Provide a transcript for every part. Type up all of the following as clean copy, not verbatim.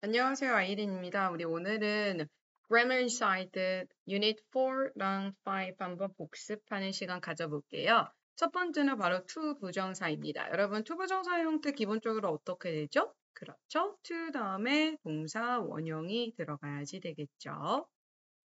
안녕하세요, 아이린입니다. 우리 오늘은 Grammar Side Unit 4랑 5 한번 복습하는 시간 가져볼게요. 첫 번째는 바로 to 부정사입니다. 여러분, to 부정사 형태 기본적으로 어떻게 되죠? 그렇죠? to 다음에 동사 원형이 들어가야지 되겠죠.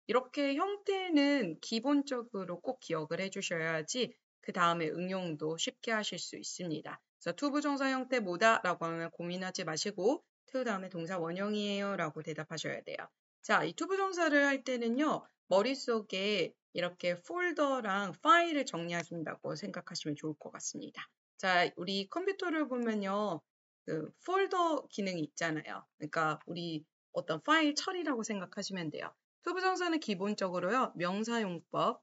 이렇게 형태는 기본적으로 꼭 기억을 해주셔야지 그 다음에 응용도 쉽게 하실 수 있습니다. 그래서 to 부정사 형태 뭐다? 라고 하면 고민하지 마시고 to 다음에 동사 원형이에요 라고 대답하셔야 돼요. 자, 이 to 부정사를 할 때는요. 머릿속에 이렇게 폴더랑 파일을 정리하신다고 생각하시면 좋을 것 같습니다. 자, 우리 컴퓨터를 보면요. 그 폴더 기능이 있잖아요. 그러니까 우리 어떤 파일 처리라고 생각하시면 돼요. 투부정사는 기본적으로요. 명사용법,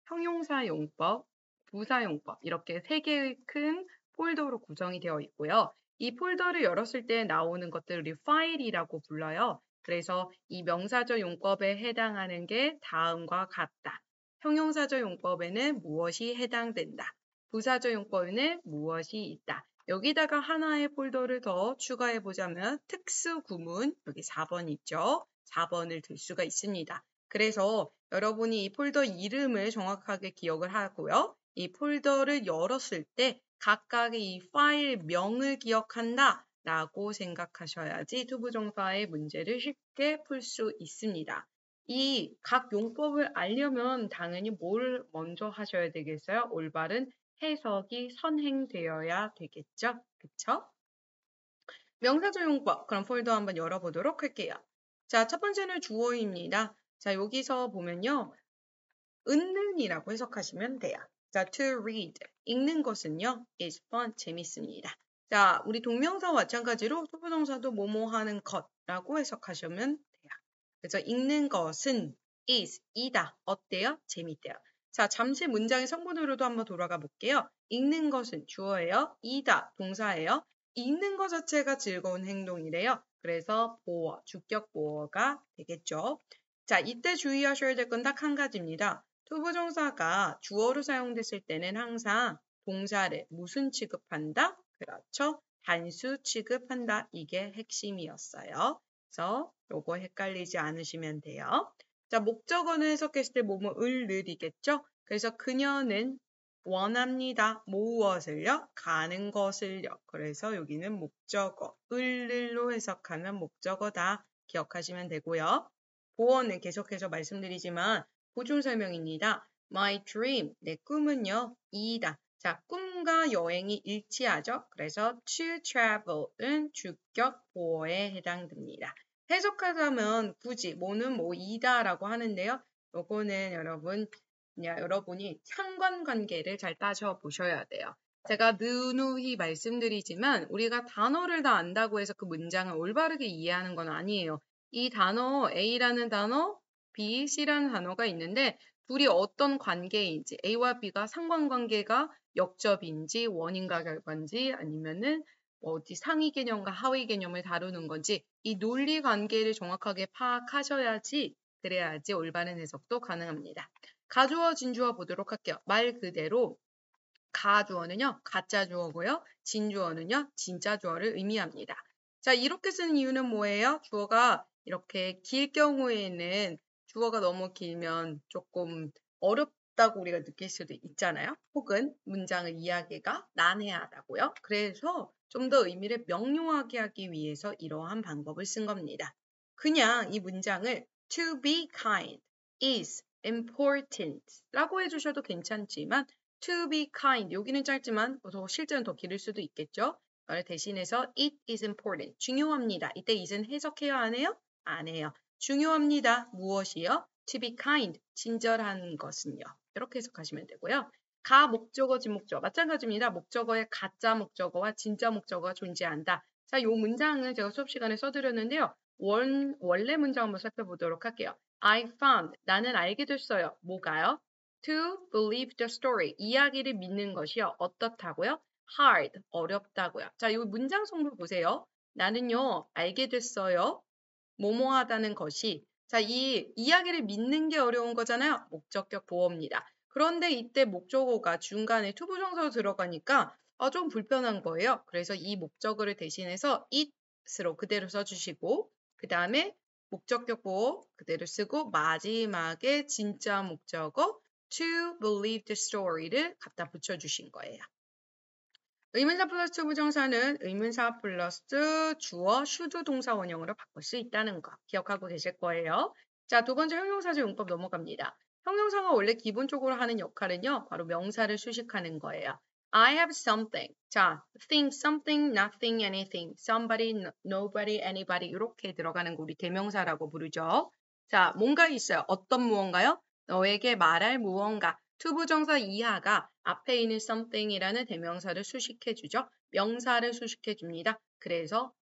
형용사용법, 부사용법 이렇게 세 개의 큰 폴더로 구성이 되어 있고요. 이 폴더를 열었을 때 나오는 것들을 우리 파일이라고 불러요. 그래서 이 명사절 용법에 해당하는 게 다음과 같다. 형용사절 용법에는 무엇이 해당된다. 부사절 용법에는 무엇이 있다. 여기다가 하나의 폴더를 더 추가해 보자면 특수구문, 여기 4번 있죠. 4번을 들 수가 있습니다. 그래서 여러분이 이 폴더 이름을 정확하게 기억을 하고요. 이 폴더를 열었을 때 각각의 이 파일 명을 기억한다 라고 생각하셔야지 투부정사의 문제를 쉽게 풀 수 있습니다. 이 각 용법을 알려면 당연히 뭘 먼저 하셔야 되겠어요? 올바른 해석이 선행되어야 되겠죠? 그쵸? 명사절 용법, 그럼 폴더 한번 열어보도록 할게요. 자, 첫 번째는 주어입니다. 자, 여기서 보면요. 읽는이라고 해석하시면 돼요. 자, to read. 읽는 것은요. is fun. 재밌습니다. 자, 우리 동명사와 마찬가지로 투부정사도 뭐뭐 하는 것라고 해석하시면 돼요. 그래서 읽는 것은 is, 이다. 어때요? 재밌대요. 자, 잠시 문장의 성분으로도 한번 돌아가 볼게요. 읽는 것은 주어예요. 이다. 동사예요. 읽는 것 자체가 즐거운 행동이래요. 그래서 보어, 주격 보어가 되겠죠. 자, 이때 주의하셔야 될 건 딱 한 가지입니다. 투부정사가 주어로 사용됐을 때는 항상 동사를 무슨 취급한다? 그렇죠. 단수 취급한다. 이게 핵심이었어요. 그래서 요거 헷갈리지 않으시면 돼요. 자, 목적어는 해석했을 때 뭐뭐을 늘이겠죠. 그래서 그녀는 원합니다. 무엇을요? 가는 것을요. 그래서 여기는 목적어, 을로 해석하면 목적어다. 기억하시면 되고요. 보어는 계속해서 말씀드리지만 보충 설명입니다. My dream, 내 꿈은요, 이다. 자, 꿈과 여행이 일치하죠. 그래서 to travel은 주격 보어에 해당됩니다. 해석하자면 굳이 뭐는 뭐이다라고 하는데요. 요거는 여러분이 상관관계를 잘 따져보셔야 돼요. 제가 누누이 말씀드리지만 우리가 단어를 다 안다고 해서 그 문장을 올바르게 이해하는 건 아니에요. 이 단어 A라는 단어, B, C라는 단어가 있는데 둘이 어떤 관계인지 A와 B가 상관관계가 역접인지 원인과 결과인지 아니면은 어디 상위 개념과 하위 개념을 다루는 건지 이 논리 관계를 정확하게 파악하셔야지 그래야지 올바른 해석도 가능합니다. 가주어, 진주어 보도록 할게요. 말 그대로 가주어는요, 가짜 주어고요. 진주어는요, 진짜 주어를 의미합니다. 자, 이렇게 쓰는 이유는 뭐예요? 주어가 이렇게 길 경우에는 주어가 너무 길면 조금 어렵다고 우리가 느낄 수도 있잖아요. 혹은 문장의 이야기가 난해하다고요. 그래서 좀 더 의미를 명료하게 하기 위해서 이러한 방법을 쓴 겁니다. 그냥 이 문장을 to be kind is important 라고 해주셔도 괜찮지만 to be kind 여기는 짧지만 실제는 더 길을 수도 있겠죠. 대신해서 it is important 중요합니다. 이때 is은 해석해야 안 해요? 안 해요. 중요합니다. 무엇이요? to be kind 친절한 것은요. 이렇게 해석하시면 되고요. 가 목적어 지목적어 마찬가지입니다. 목적어의 가짜 목적어와 진짜 목적어가 존재한다. 자, 이 문장은 제가 수업 시간에 써드렸는데요. 원래 문장 한번 살펴보도록 할게요. I found 나는 알게 됐어요. 뭐가요? To believe the story. 이야기를 믿는 것이요. 어떻다고요? Hard. 어렵다고요. 자, 이 문장 성분 보세요. 나는요. 알게 됐어요. 뭐뭐 하다는 것이. 자, 이 이야기를 믿는 게 어려운 거잖아요. 목적격 보어입니다. 그런데 이때 목적어가 중간에 투부정사로 들어가니까 좀 불편한 거예요. 그래서 이 목적어를 대신해서 it으로 그대로 써주시고 그 다음에 목적격 보호 그대로 쓰고 마지막에 진짜 목적어 to believe the story를 갖다 붙여주신 거예요. 의문사 플러스 부정사는 의문사 플러스 주어 should 동사 원형으로 바꿀 수 있다는 거 기억하고 계실 거예요. 자, 두 번째 형용사적 용법 넘어갑니다. 형용사가 원래 기본적으로 하는 역할은요. 바로 명사를 수식하는 거예요. I have something. 자, thing, something, nothing, anything, somebody, nobody, anybody 이렇게 들어가는 거 우리 대명사라고 부르죠. 자, 뭔가 있어요. 어떤 무언가요? 너에게 말할 무언가. 투부정사 이하가 앞에 있는 something이라는 대명사를 수식해주죠. 명사를 수식해줍니다. 그래서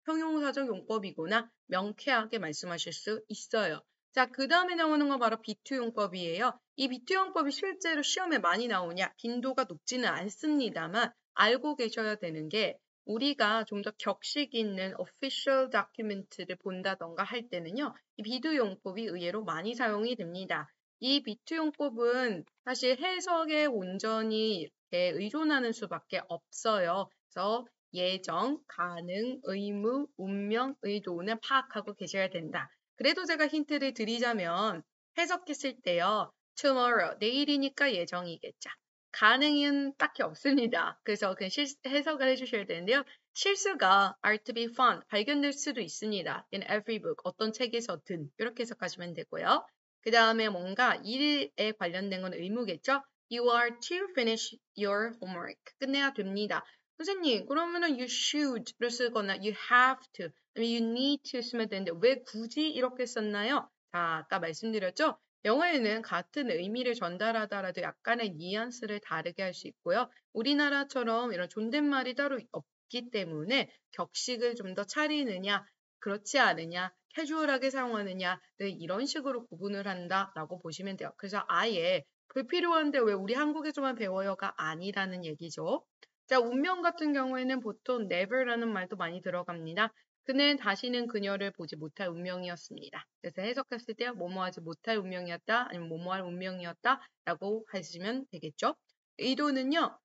형용사적 용법이구나 명쾌하게 말씀하실 수 있어요. 자, 그 다음에 나오는 건 바로 B2 용법이에요. 이 B2 용법이 실제로 시험에 많이 나오냐? 빈도가 높지는 않습니다만 알고 계셔야 되는 게 우리가 좀 더 격식 있는 official document를 본다던가 할 때는요. 이 B2 용법이 의외로 많이 사용이 됩니다. 이 B2 용법은 사실 해석에 온전히 이렇게 의존하는 수밖에 없어요. 그래서 예정, 가능, 의무, 운명, 의도는 파악하고 계셔야 된다. 그래도 제가 힌트를 드리자면 해석했을 때요. tomorrow, 내일이니까 예정이겠죠. 가능은 딱히 없습니다. 그래서 그 해석을 해주셔야 되는데요. 실수가 are to be found, 발견될 수도 있습니다. in every book, 어떤 책에서든 이렇게 해석하시면 되고요. 그 다음에 뭔가 일에 관련된 건 의무겠죠? You are to finish your homework. 끝내야 됩니다. 선생님, 그러면은 you should를 쓰거나 you have to, you need to 쓰면 되는데 왜 굳이 이렇게 썼나요? 자, 아까 말씀드렸죠? 영어에는 같은 의미를 전달하더라도 약간의 뉘앙스를 다르게 할 수 있고요. 우리나라처럼 이런 존댓말이 따로 없기 때문에 격식을 좀 더 차리느냐, 그렇지 않으냐, 캐주얼하게 사용하느냐 이런 식으로 구분을 한다라고 보시면 돼요. 그래서 아예 불필요한데 왜 우리 한국에서만 배워요가 아니라는 얘기죠. 자, 운명 같은 경우에는 보통 never라는 말도 많이 들어갑니다. 그는 다시는 그녀를 보지 못할 운명이었습니다. 그래서 해석했을 때 뭐뭐하지 못할 운명이었다 아니면 뭐뭐할 운명이었다 라고 하시면 되겠죠. 의도는요.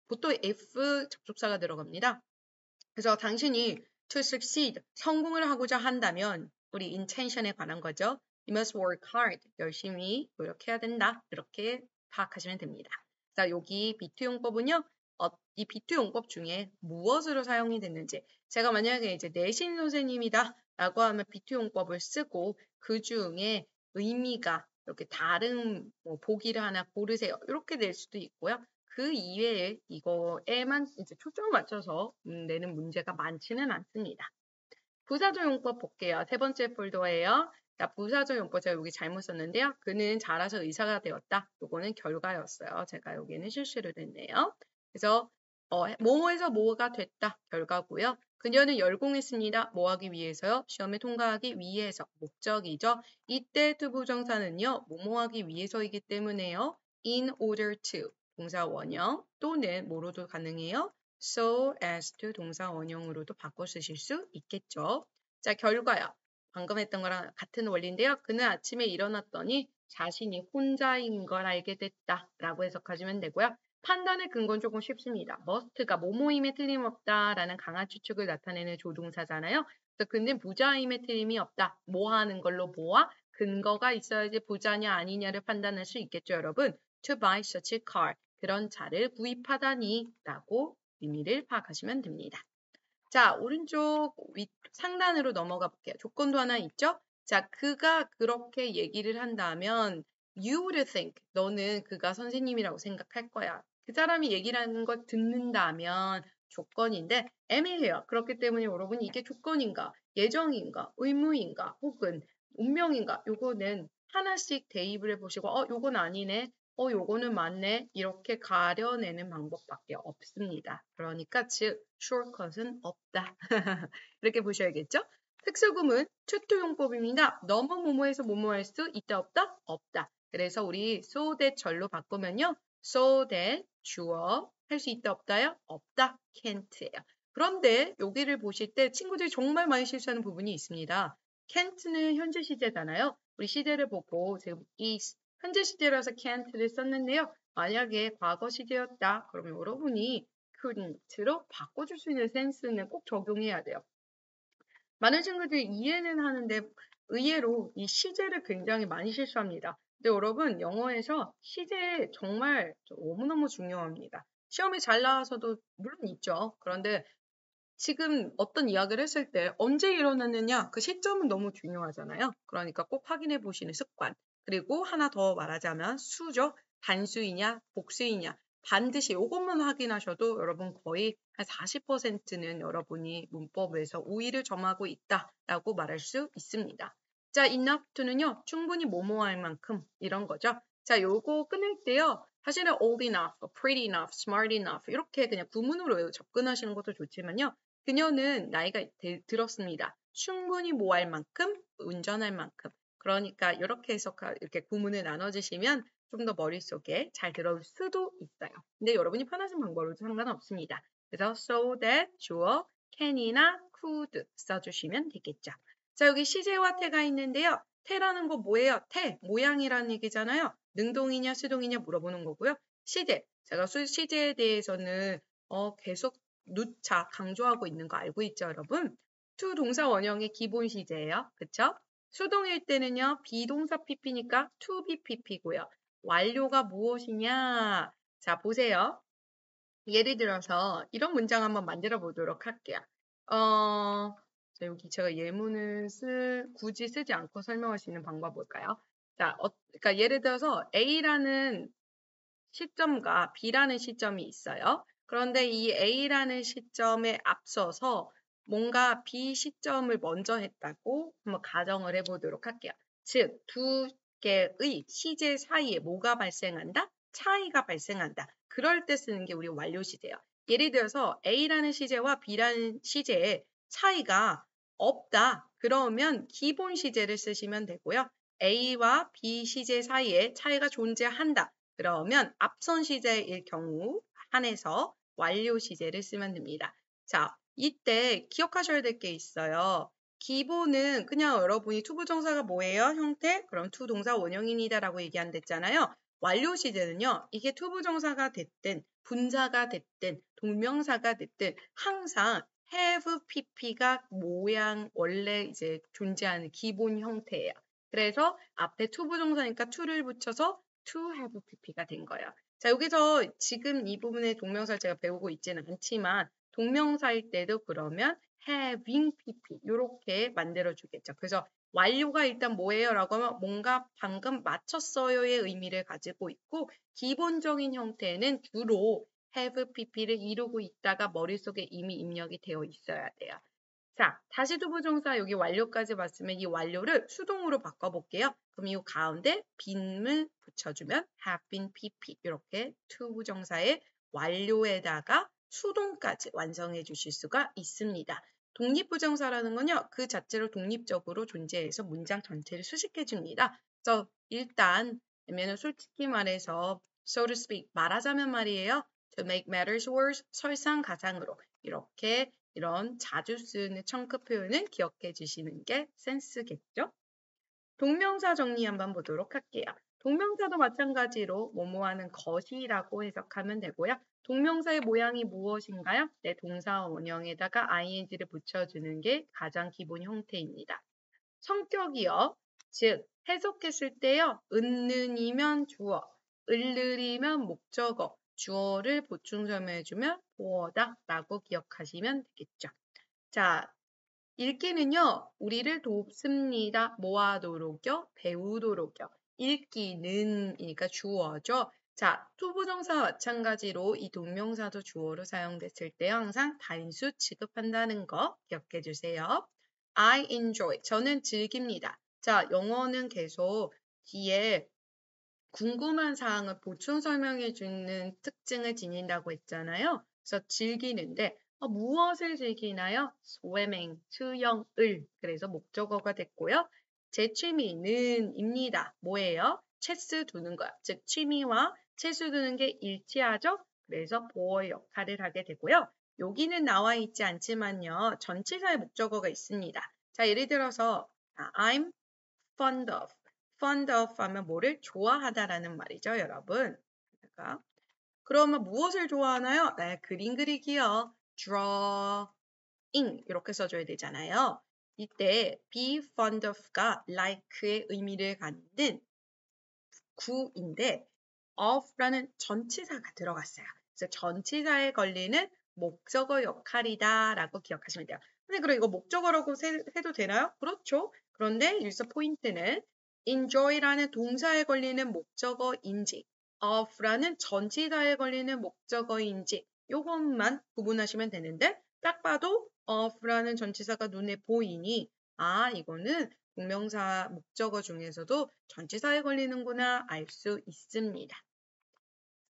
보통 if 접속사가 들어갑니다. 그래서 당신이 to succeed, 성공을 하고자 한다면 우리 intention에 관한 거죠. You must work hard, 열심히 노력해야 된다. 이렇게 파악하시면 됩니다. 자, 여기 B2 용법은요. 이 B2 용법 중에 무엇으로 사용이 됐는지 제가 만약에 이제 내신 선생님이다 라고 하면 B2 용법을 쓰고 그 중에 의미가 이렇게 다른 보기를 하나 고르세요. 이렇게 될 수도 있고요. 그 이외에 이거에만 이제 초점을 맞춰서 내는 문제가 많지는 않습니다. 부사적 용법 볼게요. 세 번째 폴더예요. 자, 부사적 용법 제가 여기 잘못 썼는데요. 그는 자라서 의사가 되었다. 요거는 결과였어요. 제가 여기는 실수를 했네요. 그래서 뭐에서 뭐가 됐다. 결과고요. 그녀는 열공했습니다. 뭐 하기 위해서요? 시험에 통과하기 위해서. 목적이죠. 이때 투부정사는요. 뭐뭐 하기 위해서이기 때문에요. in order to. 동사 원형 또는 뭐로도 가능해요. so as to 동사 원형으로도 바꿔 쓰실 수 있겠죠. 자, 결과요. 방금 했던 거랑 같은 원리인데요. 그는 아침에 일어났더니 자신이 혼자인 걸 알게 됐다 라고 해석하시면 되고요. 판단의 근거는 조금 쉽습니다. must가 뭐뭐임에 틀림없다라는 강한 추측을 나타내는 조동사잖아요. 그래서 그는 부자임에 틀림이 없다. 뭐 하는 걸로 뭐와 근거가 있어야지 부자냐 아니냐를 판단할 수 있겠죠, 여러분. To buy such a car. 그런 차를 구입하다니 라고 의미를 파악하시면 됩니다. 자, 오른쪽 상단으로 넘어가 볼게요. 조건도 하나 있죠? 자, 그가 그렇게 얘기를 한다면 you would think, 너는 그가 선생님이라고 생각할 거야. 그 사람이 얘기를 하는 걸 듣는다면 조건인데 애매해요. 그렇기 때문에 여러분 이게 조건인가, 예정인가, 의무인가, 혹은 운명인가 요거는 하나씩 대입을 해보시고 요건 아니네. 요거는 맞네. 이렇게 가려내는 방법밖에 없습니다. 그러니까 즉 shortcut은 없다. 이렇게 보셔야겠죠? 특수구문 추투용법입니다. 너무 뭐뭐해서 뭐뭐할 수 있다 없다? 없다. 그래서 우리 so that 절로 바꾸면요. so that 주어 할 수 있다 없다요? 없다. can't예요. 그런데 여기를 보실 때 친구들이 정말 많이 실수하는 부분이 있습니다. can't는 현재 시제잖아요. 우리 시제를 보고 지금 is 현재 시제라서 can't를 썼는데요. 만약에 과거 시제였다. 그러면 여러분이 couldn't로 바꿔줄 수 있는 센스는 꼭 적용해야 돼요. 많은 친구들이 이해는 하는데 의외로 이 시제를 굉장히 많이 실수합니다. 근데 여러분 영어에서 시제 정말 너무너무 중요합니다. 시험에 잘 나와서도 물론 있죠. 그런데 지금 어떤 이야기를 했을 때 언제 일어났느냐 그 시점은 너무 중요하잖아요. 그러니까 꼭 확인해 보시는 습관. 그리고 하나 더 말하자면 수죠. 단수이냐 복수이냐 반드시 이것만 확인하셔도 여러분 거의 한 40%는 여러분이 문법에서 우위를 점하고 있다라고 말할 수 있습니다. 자, enough to는요. 충분히 뭐뭐 할 만큼 이런 거죠. 자, 요거 끊을 때요. 사실은 old enough, pretty enough, smart enough 이렇게 그냥 구문으로 접근하시는 것도 좋지만요. 그녀는 나이가 들었습니다. 충분히 뭐 할 만큼, 운전할 만큼. 그러니까 이렇게 해서 이렇게 구문을 나눠주시면 좀 더 머릿속에 잘 들어올 수도 있어요. 근데 여러분이 편하신 방법으로도 상관없습니다. 그래서 so that, 주어, can이나 could 써주시면 되겠죠. 자, 여기 시제와 태가 있는데요. 태라는 거 뭐예요? 태, 모양이라는 얘기잖아요. 능동이냐 수동이냐 물어보는 거고요. 시제, 제가 시제에 대해서는 계속 누차 강조하고 있는 거 알고 있죠, 여러분? to 동사 원형의 기본 시제예요. 그쵸? 수동일 때는요, 비동사 PP니까 to be PP고요. 완료가 무엇이냐? 자, 보세요. 예를 들어서 이런 문장 한번 만들어 보도록 할게요. 자, 여기 제가 예문을 굳이 쓰지 않고 설명할 수 있는 방법 볼까요? 자, 그러니까 예를 들어서 A라는 시점과 B라는 시점이 있어요. 그런데 이 A라는 시점에 앞서서 뭔가 B 시점을 먼저 했다고 한번 가정을 해보도록 할게요. 즉, 두 개의 시제 사이에 뭐가 발생한다? 차이가 발생한다. 그럴 때 쓰는 게 우리 완료 시제예요. 예를 들어서 A라는 시제와 B라는 시제의 차이가 없다. 그러면 기본 시제를 쓰시면 되고요. A와 B 시제 사이에 차이가 존재한다. 그러면 앞선 시제일 경우 한해서 완료 시제를 쓰면 됩니다. 자, 이때 기억하셔야 될 게 있어요. 기본은 그냥 여러분이 투부정사가 뭐예요? 형태? 그럼 투동사 원형입니다 라고 얘기한댔잖아요. 완료 시제는요. 이게 투부정사가 됐든 분사가 됐든 동명사가 됐든 항상 have pp가 모양 원래 이제 존재하는 기본 형태예요. 그래서 앞에 투부정사니까 to를 붙여서 to have pp가 된 거예요. 자, 여기서 지금 이 부분의 동명사를 제가 배우고 있지는 않지만 동명사일 때도 그러면 having pp 이렇게 만들어 주겠죠. 그래서 완료가 일단 뭐예요? 라고 하면 뭔가 방금 마쳤어요의 의미를 가지고 있고 기본적인 형태는 주로 have pp를 이루고 있다가 머릿속에 이미 입력이 되어 있어야 돼요. 자, 다시 투부정사 여기 완료까지 봤으면 이 완료를 수동으로 바꿔볼게요. 그럼 이 가운데 빈을 붙여주면 have been pp 이렇게 투부정사의 완료에다가 수동까지 완성해 주실 수가 있습니다. 독립부정사라는 건요. 그 자체로 독립적으로 존재해서 문장 전체를 수식해 줍니다. 그래서 일단 솔직히 말해서 so to speak 말하자면 말이에요. to make matters worse 설상가상으로 이렇게 이런 자주 쓰는 청크 표현을 기억해 주시는 게 센스겠죠? 동명사 정리 한번 보도록 할게요. 동명사도 마찬가지로 뭐뭐하는 것이라고 해석하면 되고요. 동명사의 모양이 무엇인가요? 네, 동사 원형에다가 ing를 붙여주는 게 가장 기본 형태입니다. 성격이요. 즉, 해석했을 때요. 은는이면 주어, 을르리면 목적어, 주어를 보충 설명해주면 보어다 라고 기억하시면 되겠죠. 자, 읽기는요. 우리를 돕습니다. 모아도록요. 배우도록요. 읽기는이니까 주어죠. 자, 투부정사 마찬가지로 이 동명사도 주어로 사용됐을 때 항상 단수 취급한다는 거 기억해 주세요. I enjoy. 저는 즐깁니다. 자, 영어는 계속 뒤에 궁금한 사항을 보충 설명해 주는 특징을 지닌다고 했잖아요. 그래서 즐기는데 무엇을 즐기나요? swimming, 수영을. 그래서 목적어가 됐고요. 제 취미는입니다. 뭐예요? 체스 두는 거야. 즉 취미와 체스 두는 게 일치하죠? 그래서 보어 역할을 하게 되고요. 여기는 나와 있지 않지만요. 전치사의 목적어가 있습니다. 자, 예를 들어서 I'm fond of. fond of 하면 뭐를 좋아하다라는 말이죠, 여러분. 그러면 무엇을 좋아하나요? 네, 그림 그리기요. drawing 이렇게 써줘야 되잖아요. 이때 be fond of가 like의 의미를 갖는 구인데 of라는 전치사가 들어갔어요. 그래서 전치사에 걸리는 목적어 역할이다 라고 기억하시면 돼요. 근데 그럼 이거 목적어라고 해도 되나요? 그렇죠. 그런데 여기서 포인트는 enjoy라는 동사에 걸리는 목적어인지 of라는 전치사에 걸리는 목적어인지 이것만 구분하시면 되는데 딱 봐도 of라는 전치사가 눈에 보이니 아 이거는 동명사 목적어 중에서도 전치사에 걸리는구나 알 수 있습니다.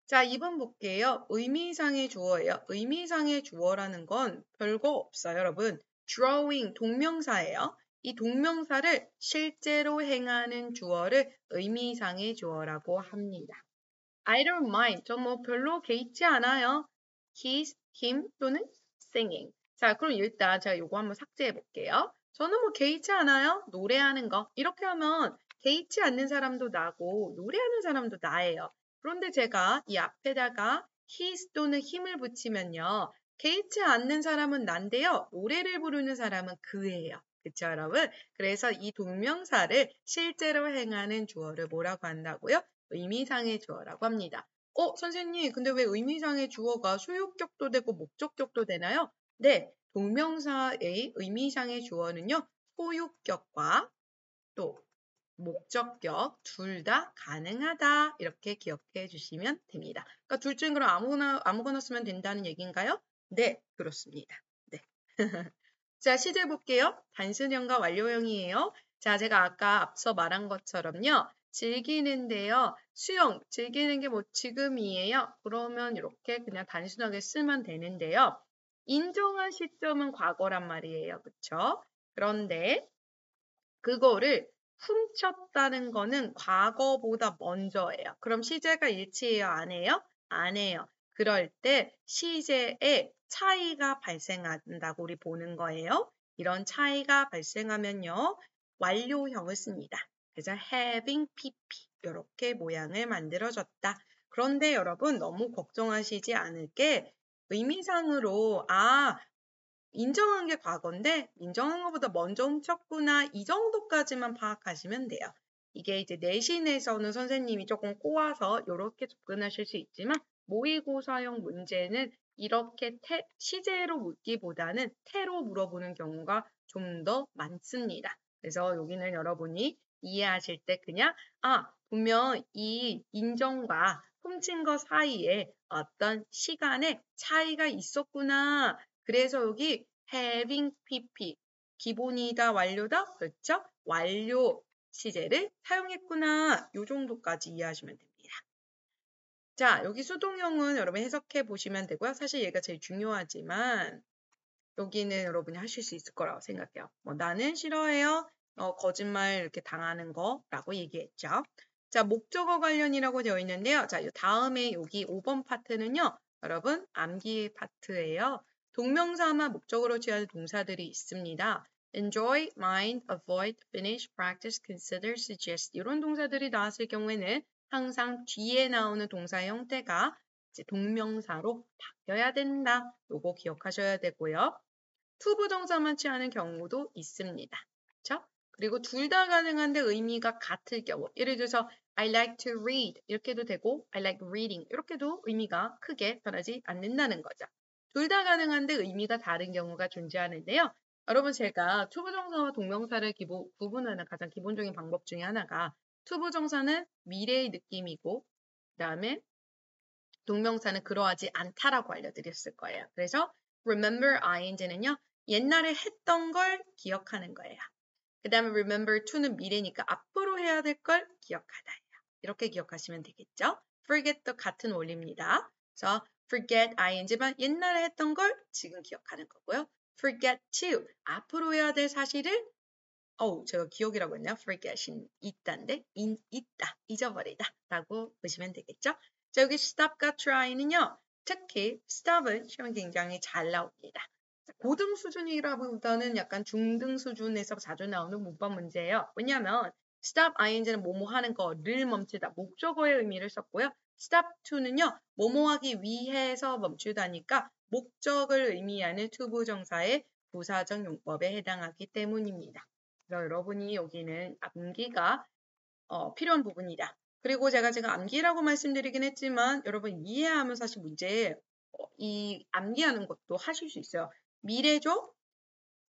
자, 2번 볼게요. 의미상의 주어예요. 의미상의 주어라는 건 별거 없어요, 여러분. drawing, 동명사예요. 이 동명사를 실제로 행하는 주어를 의미상의 주어라고 합니다. I don't mind. 저 뭐 별로 개의치 않아요. His, him 또는 singing. 자, 그럼 일단 제가 요거 한번 삭제해 볼게요. 저는 뭐 개의치 않아요. 노래하는 거. 이렇게 하면 개의치 않는 사람도 나고 노래하는 사람도 나예요. 그런데 제가 이 앞에다가 his 또는 him을 붙이면요. 개의치 않는 사람은 난데요. 노래를 부르는 사람은 그예요. 그쵸, 여러분? 그래서 이 동명사를 실제로 행하는 주어를 뭐라고 한다고요? 의미상의 주어라고 합니다. 선생님, 근데 왜 의미상의 주어가 소유격도 되고 목적격도 되나요? 네, 동명사의 의미상의 주어는요, 소유격과 또 목적격 둘 다 가능하다 이렇게 기억해 주시면 됩니다. 그러니까 둘 중에 그럼 아무거나 쓰면 된다는 얘기인가요? 네, 그렇습니다. 네. 자, 시제 볼게요. 단순형과 완료형이에요. 자, 제가 아까 앞서 말한 것처럼요. 즐기는데요. 수영, 즐기는 게 뭐 지금이에요. 그러면 이렇게 그냥 단순하게 쓰면 되는데요. 인정한 시점은 과거란 말이에요. 그쵸? 그런데 그거를 훔쳤다는 거는 과거보다 먼저예요. 그럼 시제가 일치해요? 안 해요? 안 해요. 그럴 때 시제에 차이가 발생한다고 우리 보는 거예요. 이런 차이가 발생하면요. 완료형을 씁니다. 그래서 having pp 이렇게 모양을 만들어졌다. 그런데 여러분 너무 걱정하시지 않을 게 의미상으로 인정한 게 과거인데 인정한 것보다 먼저 훔쳤구나 이 정도까지만 파악하시면 돼요. 이게 이제 내신에서는 선생님이 조금 꼬아서 이렇게 접근하실 수 있지만 모의고사형 문제는 이렇게 시제로 묻기보다는 태로 물어보는 경우가 좀 더 많습니다. 그래서 여기는 여러분이 이해하실 때 그냥 분명 이 인정과 훔친 것 사이에 어떤 시간의 차이가 있었구나. 그래서 여기 having pp 기본이다 완료다 그렇죠? 완료 시제를 사용했구나. 이 정도까지 이해하시면 됩니다. 자, 여기 수동형은 여러분 해석해 보시면 되고요. 사실 얘가 제일 중요하지만 여기는 여러분이 하실 수 있을 거라고 생각해요. 나는 싫어해요. 거짓말 이렇게 당하는 거라고 얘기했죠. 자, 목적어 관련이라고 되어 있는데요. 자, 다음에 여기 5번 파트는요. 여러분 암기 파트예요. 동명사나 목적으로 취하는 동사들이 있습니다. enjoy, mind, avoid, finish, practice, consider, suggest 이런 동사들이 나왔을 경우에는 항상 뒤에 나오는 동사 형태가 이제 동명사로 바뀌어야 된다. 요거 기억하셔야 되고요. 투부정사만 취하는 경우도 있습니다. 그렇죠? 그리고 둘 다 가능한데 의미가 같을 경우 예를 들어서 I like to read 이렇게도 되고 I like reading 이렇게도 의미가 크게 변하지 않는다는 거죠. 둘 다 가능한데 의미가 다른 경우가 존재하는데요. 여러분 제가 투부정사와 동명사를 구분하는 가장 기본적인 방법 중에 하나가 투부정사는 미래의 느낌이고 그다음에 동명사는 그러하지 않다라고 알려드렸을 거예요. 그래서 remember ing는요. 옛날에 했던 걸 기억하는 거예요. 그 다음에 remember to는 미래니까 앞으로 해야 될 걸 기억하다예요. 이렇게 기억하시면 되겠죠. forget도 같은 원리입니다. 그래서 forget ing만 옛날에 했던 걸 지금 기억하는 거고요. forget to 앞으로 해야 될 사실을 제가 기억이라고 했나요? forget이 있다인데 있다, 잊어버리다 라고 보시면 되겠죠. 자, 여기 stop과 try는요. 특히 stop은 시험에 굉장히 잘 나옵니다. 고등 수준이라보다는 약간 중등 수준에서 자주 나오는 문법 문제예요. 왜냐하면 stop ing는 뭐뭐 하는 거를 멈추다, 목적어의 의미를 썼고요. stop to는요. 뭐뭐 하기 위해서 멈추다니까 목적을 의미하는 투부정사의 부사적 용법에 해당하기 때문입니다. 그래서 여러분이 여기는 암기가 필요한 부분이다. 그리고 제가 지금 암기라고 말씀드리긴 했지만 여러분 이해하면 사실 문제 이 암기하는 것도 하실 수 있어요. 미래죠?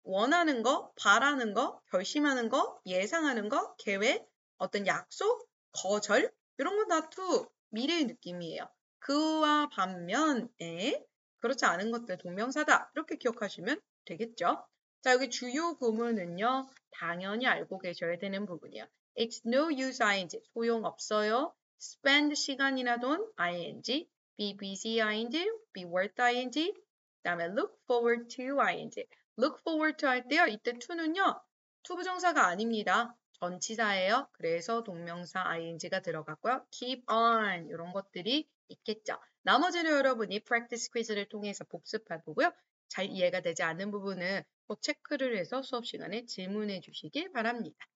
원하는 거, 바라는 거, 결심하는 거, 예상하는 거, 계획, 어떤 약속, 거절 이런 건 다 to 미래의 느낌이에요. 그와 반면에 그렇지 않은 것들 동명사다 이렇게 기억하시면 되겠죠. 자, 여기 주요 구문은요. 당연히 알고 계셔야 되는 부분이에요. It's no use ing 소용없어요. spend 시간이나 돈 ing, be busy ing, be worth ing, 그다음에 look forward to ing. look forward to 할 때요. 이때 to는요. to 부정사가 아닙니다. 전치사예요. 그래서 동명사 ing가 들어갔고요. keep on 이런 것들이 있겠죠. 나머지는 여러분이 practice 퀴즈를 통해서 복습해 보고요. 잘 이해가 되지 않는 부분은 꼭 체크를 해서 수업 시간에 질문해 주시길 바랍니다.